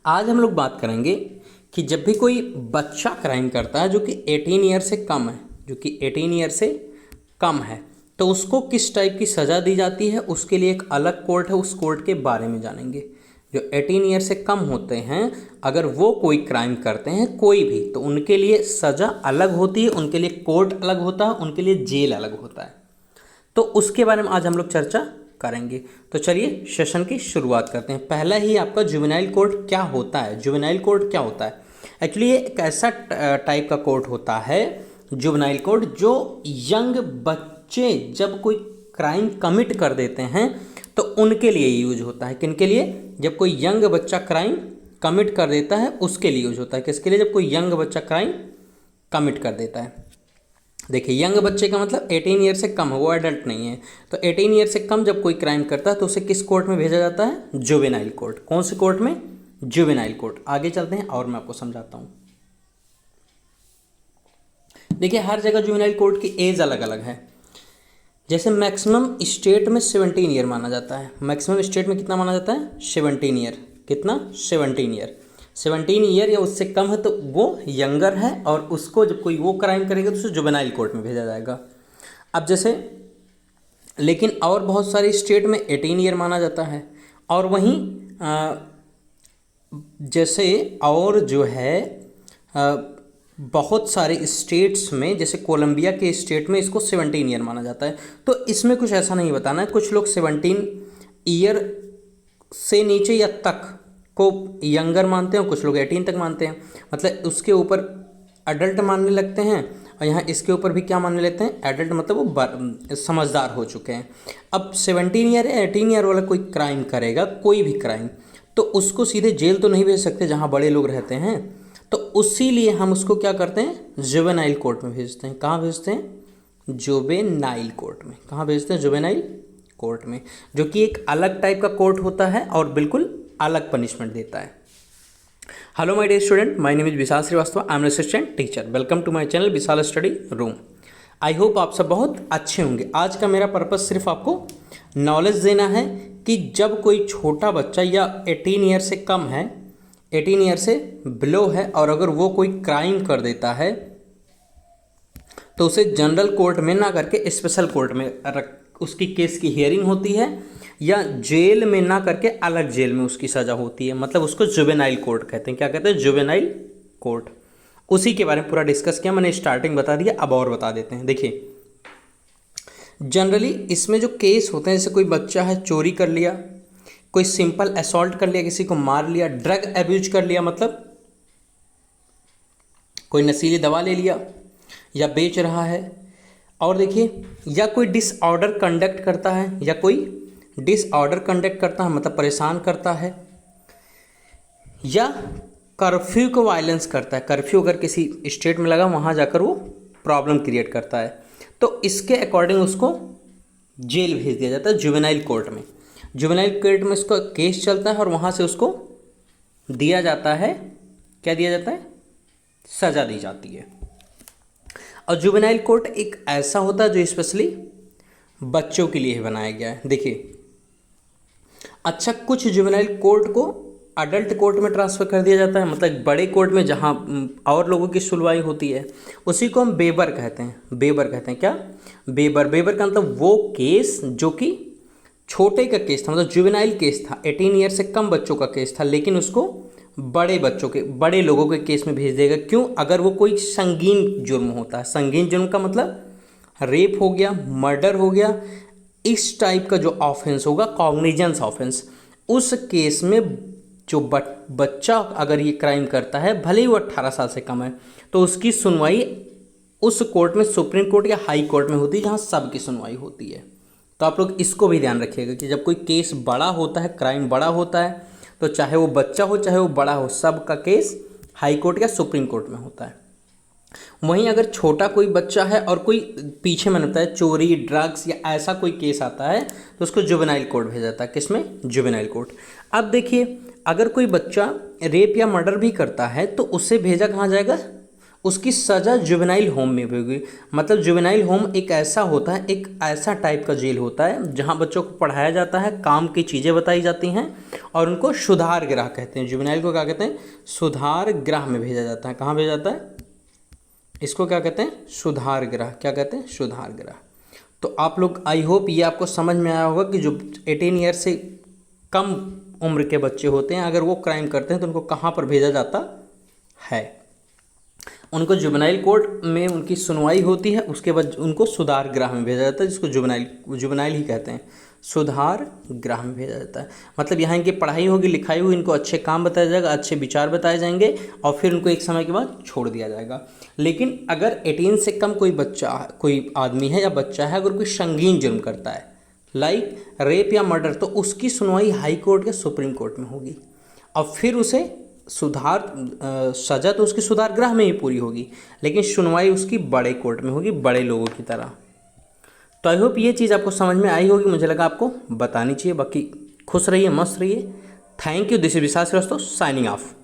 आज हम लोग बात करेंगे कि जब भी कोई बच्चा क्राइम करता है जो कि 18 ईयर से कम है, तो उसको किस टाइप की सज़ा दी जाती है, उसके लिए एक अलग कोर्ट है। उस कोर्ट के बारे में जानेंगे। जो 18 ईयर से कम होते हैं, अगर वो कोई क्राइम करते हैं कोई भी, तो उनके लिए सज़ा अलग होती है, उनके लिए कोर्ट अलग होता है, उनके लिए जेल अलग होता है। तो उसके बारे में आज हम लोग चर्चा करेंगे। तो चलिए सेशन की शुरुआत करते हैं। पहला ही आपका जुवेनाइल कोर्ट क्या होता है। जुवेनाइल कोर्ट क्या होता है? एक्चुअली ये एक ऐसा टाइप का कोर्ट होता है जुवेनाइल कोर्ट, जो यंग बच्चे जब कोई क्राइम कमिट कर देते हैं तो उनके लिए यूज होता है। किनके लिए? जब कोई यंग बच्चा क्राइम कमिट कर देता है उसके लिए यूज होता है। किसके लिए? जब कोई यंग बच्चा क्राइम कमिट कर देता है। देखिए, यंग बच्चे का मतलब 18 ईयर से कम है, वो एडल्ट नहीं है। तो 18 ईयर से कम जब कोई क्राइम करता है तो उसे किस कोर्ट में भेजा जाता है? Juvenile court. कौन से कोर्ट में? Juvenile court. आगे चलते हैं और मैं आपको समझाता हूँ। देखिए, हर जगह जुवेनाइल कोर्ट की एज अलग अलग है। जैसे मैक्सिमम स्टेट में 17 ईयर माना जाता है। मैक्सिमम स्टेट में कितना माना जाता है? 17 ईयर। कितना? 17 ईयर। 17 ईयर या उससे कम है तो वो यंगर है, और उसको जब कोई वो क्राइम करेगा तो उसे जुवेनाइल कोर्ट में भेजा जाएगा। अब जैसे, लेकिन और बहुत सारे स्टेट में 18 ईयर माना जाता है। और वहीं जैसे और जो है बहुत सारे स्टेट्स में, जैसे कोलंबिया के स्टेट में इसको 17 ईयर माना जाता है। तो इसमें कुछ ऐसा नहीं बताना है। कुछ लोग 17 ईयर से नीचे या तक को यंगर मानते हैं और कुछ लोग 18 तक मानते हैं। मतलब उसके ऊपर अडल्ट मानने लगते हैं, और यहाँ इसके ऊपर भी क्या मानने लेते हैं? एडल्ट। मतलब वो समझदार हो चुके हैं। अब 17 ईयर या 18 ईयर वाला कोई क्राइम करेगा, कोई भी क्राइम, तो उसको सीधे जेल तो नहीं भेज सकते जहाँ बड़े लोग रहते हैं। तो उसी लिए हम उसको क्या करते हैं? जुवेनाइल कोर्ट में भेजते हैं। कहाँ भेजते हैं? जुवेनाइल कोर्ट में। कहाँ भेजते हैं? जुवेनाइल कोर्ट में, जो कि एक अलग टाइप का कोर्ट होता है और बिल्कुल अलग पनिशमेंट देता है। Hello my dear student, my name is Vishal Shrivastava. I am assistant teacher. Welcome to my channel Vishal study room. I hope आप सब बहुत अच्छे होंगे। आज का मेरा पर्पस सिर्फ आपको नॉलेज देना है कि जब कोई छोटा बच्चा या 18 ईयर से कम है, 18 ईयर से बिलो है, और अगर वो कोई क्राइम कर देता है तो उसे जनरल कोर्ट में ना करके स्पेशल कोर्ट में उसकी केस की हियरिंग होती है, या जेल में ना करके अलग जेल में उसकी सज़ा होती है। मतलब उसको जुवेनाइल कोर्ट कहते हैं। क्या कहते हैं? Juvenile court. उसी के बारे में पूरा डिस्कस किया मैंने, स्टार्टिंग बता दिया, अब और बता देते हैं। देखिए, जनरली इसमें जो केस होते हैं, जैसे कोई बच्चा है चोरी कर लिया, कोई सिंपल असॉल्ट कर लिया, किसी को मार लिया, ड्रग एब्यूज कर लिया, मतलब कोई नशीली दवा ले लिया या बेच रहा है, और देखिए, या कोई डिसऑर्डर कंडक्ट करता है, मतलब परेशान करता है, या कर्फ्यू को वायलेंस करता है। कर्फ्यू अगर किसी स्टेट में लगा, वहाँ जाकर वो प्रॉब्लम क्रिएट करता है, तो इसके अकॉर्डिंग उसको जेल भेज दिया जाता है जुवेनाइल कोर्ट में। जुवेनाइल कोर्ट में इसका केस चलता है और वहाँ से उसको दिया जाता है, क्या दिया जाता है? सज़ा दी जाती है। और जुवेनाइल कोर्ट एक ऐसा होता है जो स्पेशली बच्चों के लिए ही बनाया गया है। देखिए, अच्छा, कुछ जुवेनाइल कोर्ट को अडल्ट कोर्ट में ट्रांसफ़र कर दिया जाता है, मतलब बड़े कोर्ट में जहाँ और लोगों की सुनवाई होती है, उसी को हम बेबर कहते हैं। बेबर कहते हैं क्या? बेबर का मतलब वो केस जो कि छोटे का केस था, मतलब जुवेनाइल केस था, 18 ईयर से कम बच्चों का केस था, लेकिन उसको बड़े लोगों के केस में भेज देगा। क्यों? अगर वो कोई संगीन जुर्म होता है। संगीन जुर्म का मतलब रेप हो गया, मर्डर हो गया, इस टाइप का जो ऑफेंस होगा, कॉग्निजेंस ऑफेंस, उस केस में जो बच्चा अगर ये क्राइम करता है, भले ही वो 18 साल से कम है, तो उसकी सुनवाई उस कोर्ट में, सुप्रीम कोर्ट या हाई कोर्ट में होती है, जहाँ सबकी सुनवाई होती है। तो आप लोग इसको भी ध्यान रखिएगा कि जब कोई केस बड़ा होता है, क्राइम बड़ा होता है, तो चाहे वो बच्चा हो चाहे वो बड़ा हो, सबका केस हाई कोर्ट या सुप्रीम कोर्ट में होता है। वहीं अगर छोटा कोई बच्चा है और कोई पीछे में होता है, चोरी, ड्रग्स या ऐसा कोई केस आता है, तो उसको जुवेनाइल कोर्ट भेजा जाता है। किसमें? Juvenile court. अब देखिए, अगर कोई बच्चा रेप या मर्डर भी करता है तो उससे भेजा कहाँ जाएगा? उसकी सज़ा जुवेनाइल होम में भी होगी। मतलब जुवेनाइल होम एक ऐसा होता है, एक ऐसा टाइप का जेल होता है जहाँ बच्चों को पढ़ाया जाता है, काम की चीज़ें बताई जाती हैं और उनको सुधार गृह कहते हैं। जुवेनाइल को क्या कहते हैं? सुधार गृह में भेजा जाता है। कहाँ भेजा जाता है? इसको क्या कहते हैं? सुधार गृह। क्या कहते हैं? सुधार गृह। तो आप लोग, आई होप ये आपको समझ में आया होगा कि जो 18 ईयर से कम उम्र के बच्चे होते हैं, अगर वो क्राइम करते हैं तो उनको कहाँ पर भेजा जाता है? उनको जुवेनाइल कोर्ट में उनकी सुनवाई होती है, उसके बाद उनको सुधार गृह में भेजा जाता है, जिसको जुवेनाइल ही कहते हैं। सुधार गृह में भेजा जाता है। मतलब यहाँ इनकी पढ़ाई होगी, लिखाई होगी, इनको अच्छे काम बताया जाएगा, अच्छे विचार बताए जाएंगे और फिर उनको एक समय के बाद छोड़ दिया जाएगा। लेकिन अगर 18 से कम कोई बच्चा, कोई आदमी है या बच्चा है, अगर कोई संगीन जुर्म करता है लाइक रेप या मर्डर, तो उसकी सुनवाई हाई कोर्ट या सुप्रीम कोर्ट में होगी और फिर उसे सज़ा तो उसकी सुधार गृह में ही पूरी होगी, लेकिन सुनवाई उसकी बड़े कोर्ट में होगी, बड़े लोगों की तरह। तो आई होप ये चीज़ आपको समझ में आई होगी, मुझे लगा आपको बतानी चाहिए। बाकी खुश रहिए, मस्त रहिए। Thank you. This is Vishal Shrivastava signing of.